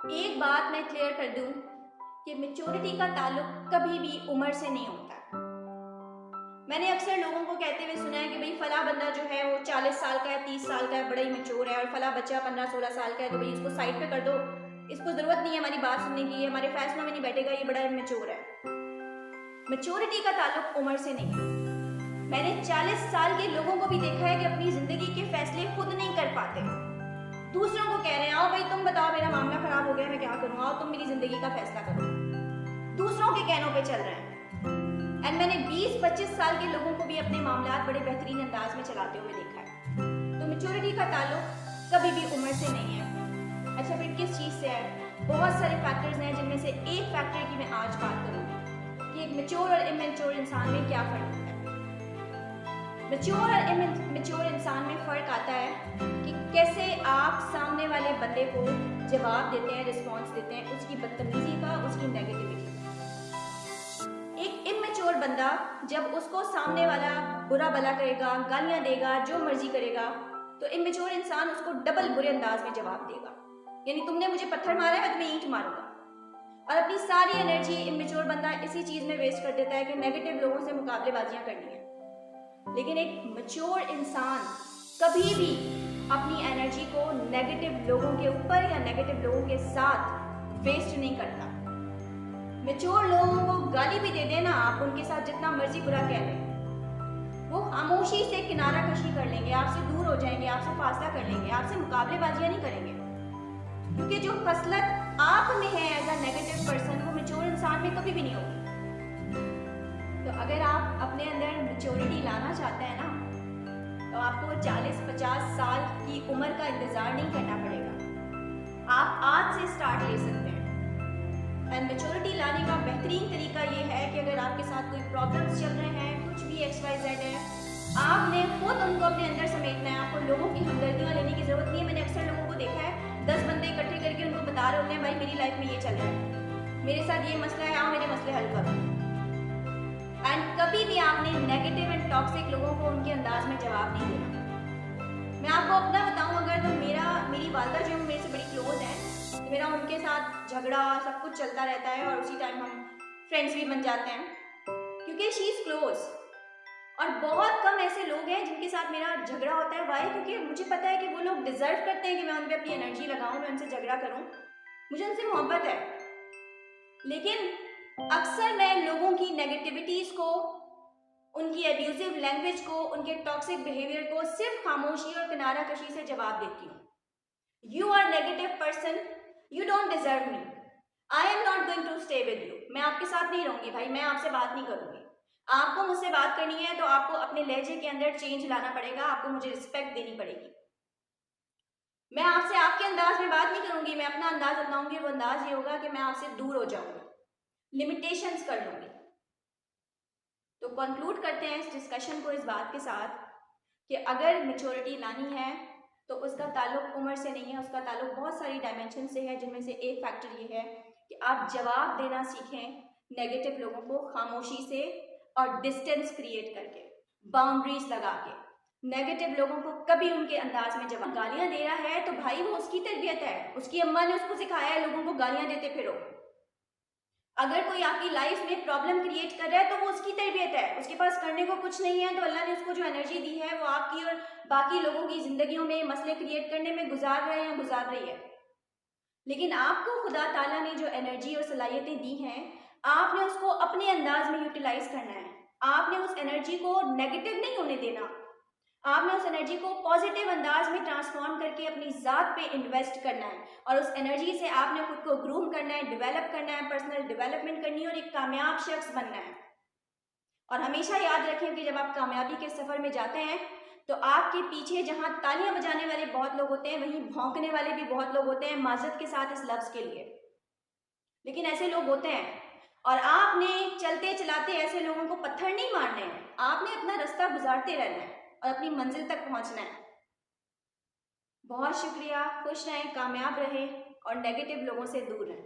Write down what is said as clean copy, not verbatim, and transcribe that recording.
एक बात मैं क्लियर कर दूं कि मैच्योरिटी का ताल्लुक कभी भी उम्र से नहीं होता। मैंने अक्सर लोगों को कहते हुए सुना है कि भाई फला बंदा जो है वो 40 साल का है, 30 साल का है, बड़ा ही मैच्योर है, और फला बच्चा 15-16 साल का है तो भाई इसको साइड पे कर दो, इसको जरूरत नहीं है हमारी बात सुनने की, ये हमारे फैसलों में नहीं बैठेगा, ये बड़ा मैच्योर है। मैच्योरिटी का ताल्लुक उम्र से नहीं है। मैंने 40 साल के लोगों को भी देखा है कि अपनी जिंदगी के फैसले खुद नहीं कर पाते, दूसरों को कह रहे हैं आओ भाई तुम बताओ मेरा मामला खराब हो गया, मैं क्या करूं, आओ तुम मेरी जिंदगी का फैसला करो, दूसरों के कहनों पे चल रहे हैं। एंड मैंने 20-25 साल के लोगों को भी अपने मामला बड़े बेहतरीन अंदाज में चलाते हुए देखा है। तो मैच्योरिटी का ताल्लुक कभी भी उम्र से नहीं है। अच्छा फिर किस चीज से है? बहुत सारे फैक्टर्स हैं जिनमें से एक फैक्टर की मैं आज बात करूंगी कि एक मैच्योर और इमैच्योर इंसान में क्या फर्क है। मैच्योर और इमैच्योर इंसान में फर्क आता है कि कैसे आप सामने वाले बंदे को जवाब देते हैं, रिस्पॉन्स देते हैं उसकी बदतमीजी का, उसकी नेगेटिविटी का। एक इमैच्योर बंदा जब उसको सामने वाला बुरा भला करेगा, गालियां देगा, जो मर्जी करेगा, तो इमैच्योर इंसान उसको डबल बुरे अंदाज में जवाब देगा। यानी तुमने मुझे पत्थर मारा है, मैं तुम्हें ईंट मारूंगा। और अपनी सारी एनर्जी इमैच्योर बंदा इसी चीज में वेस्ट कर देता है कि नेगेटिव लोगों से मुकाबलेबाजियां करनी है। लेकिन एक मैच्योर इंसान कभी भी अपनी एनर्जी को नेगेटिव लोगों के ऊपर या नेगेटिव लोगों के साथ वेस्ट नहीं करता। मैच्योर लोगों को गाली भी दे देना, आप उनके साथ जितना मर्जी बुरा कह लें, वो खामोशी से किनारा कशी कर लेंगे, आपसे दूर हो जाएंगे, आपसे फासला कर लेंगे, आपसे मुकाबलेबाजियां नहीं करेंगे। क्योंकि जो खसलत आप में है एज अ नेगेटिव पर्सन, वो मैच्योर इंसान में कभी भी नहीं होगी। तो अगर आप अपने अंदर मैच्योरिटी लाना चाहते हैं ना, तो आपको 40-50 साल की उम्र का इंतजार नहीं करना पड़ेगा। आप आज से स्टार्ट ले सकते हैं। एंड मैच्योरिटी लाने का बेहतरीन तरीका ये है कि अगर आपके साथ कोई प्रॉब्लम्स चल रहे हैं, कुछ भी XYZ है, आपने खुद उनको अपने अंदर समेटना है। आपको लोगों की हमदर्दियां लेने की जरूरत नहीं है। मैंने अक्सर लोगों को देखा है 10 बंदे इकट्ठे करके उनको बता रहे होते हैं भाई मेरी लाइफ में ये चल रहा है, मेरे साथ ये मसला है, आओ मेरे मसले हल करो। एंड कभी भी आपने नेगेटिव एंड टॉक्सिक लोगों को उनके अंदाज में जवाब नहीं देना। मैं आपको अपना बताऊं, अगर तो मेरी वालदा जो मेरे से बड़ी क्लोज है, तो मेरा उनके साथ झगड़ा सब कुछ चलता रहता है और उसी टाइम हम फ्रेंड्स भी बन जाते हैं क्योंकि शी इज क्लोज। और बहुत कम ऐसे लोग हैं जिनके साथ मेरा झगड़ा होता है। वाई? क्योंकि मुझे पता है कि वो लोग डिजर्व करते हैं कि मैं उन पर अपनी एनर्जी लगाऊं, मैं उनसे झगड़ा करूं, मुझे उनसे मोहब्बत है। लेकिन अक्सर मैं लोगों की नेगेटिविटीज को, उनकी एब्यूजिव लैंग्वेज को, उनके टॉक्सिक बिहेवियर को सिर्फ खामोशी और किनारा कशी से जवाब देती हूँ। You are negative person, you don't deserve me, I am not going to stay with you. मैं आपके साथ नहीं रहूंगी भाई, मैं आपसे बात नहीं करूंगी। आपको मुझसे बात करनी है तो आपको अपने लहजे के अंदर चेंज लाना पड़ेगा, आपको मुझे रिस्पेक्ट देनी पड़ेगी। मैं आपसे आपके अंदाज में बात नहीं करूंगी, मैं अपना अंदाज अपनाऊंगी। वो अंदाज ये होगा कि मैं आपसे दूर हो जाऊंगी, लिमिटेशंस कर लूंगी। तो कंक्लूड करते हैं इस डिस्कशन को इस बात के साथ कि अगर मैच्योरिटी लानी है तो उसका ताल्लुक उम्र से नहीं है, उसका ताल्लुक बहुत सारी डायमेंशन से है, जिनमें से एक फैक्टर ये है कि आप जवाब देना सीखें नेगेटिव लोगों को खामोशी से और डिस्टेंस क्रिएट करके, बाउंड्रीज लगा के। नेगेटिव लोगों को कभी उनके अंदाज में जवाब, गालियां दे रहा है तो भाई वो उसकी तरबियत है, उसकी अम्मा ने उसको सिखाया है लोगों को गालियां देते फिरो। अगर कोई आपकी लाइफ में प्रॉब्लम क्रिएट कर रहा है तो वो उसकी तरबियत है, उसके पास करने को कुछ नहीं है, तो अल्लाह ने उसको जो एनर्जी दी है वो आपकी और बाकी लोगों की जिंदगियों में मसले क्रिएट करने में गुजार रहे हैं, गुजार रही है। लेकिन आपको खुदा ताला ने जो एनर्जी और सलाहियतें दी हैं, आपने उसको अपने अंदाज में यूटिलाइज करना है। आपने उस एनर्जी को नेगेटिव नहीं होने देना, आपने उस एनर्जी को पॉजिटिव अंदाज में ट्रांसफॉर्म करके अपनी ज़ात पे इन्वेस्ट करना है और उस एनर्जी से आपने खुद को ग्रूम करना है, डेवलप करना है, पर्सनल डेवलपमेंट करनी है और एक कामयाब शख्स बनना है। और हमेशा याद रखें कि जब आप कामयाबी के सफ़र में जाते हैं तो आपके पीछे जहां तालियां बजाने वाले बहुत लोग होते हैं, वहीं भौंकने वाले भी बहुत लोग होते हैं, माजरत के साथ इस लफ्ज़ के लिए, लेकिन ऐसे लोग होते हैं। और आपने चलते चलाते ऐसे लोगों को पत्थर नहीं मारने हैं, आपने अपना रास्ता गुजारते रहना है और अपनी मंजिल तक पहुंचना है। बहुत शुक्रिया, खुश रहें, कामयाब रहें और नेगेटिव लोगों से दूर रहें।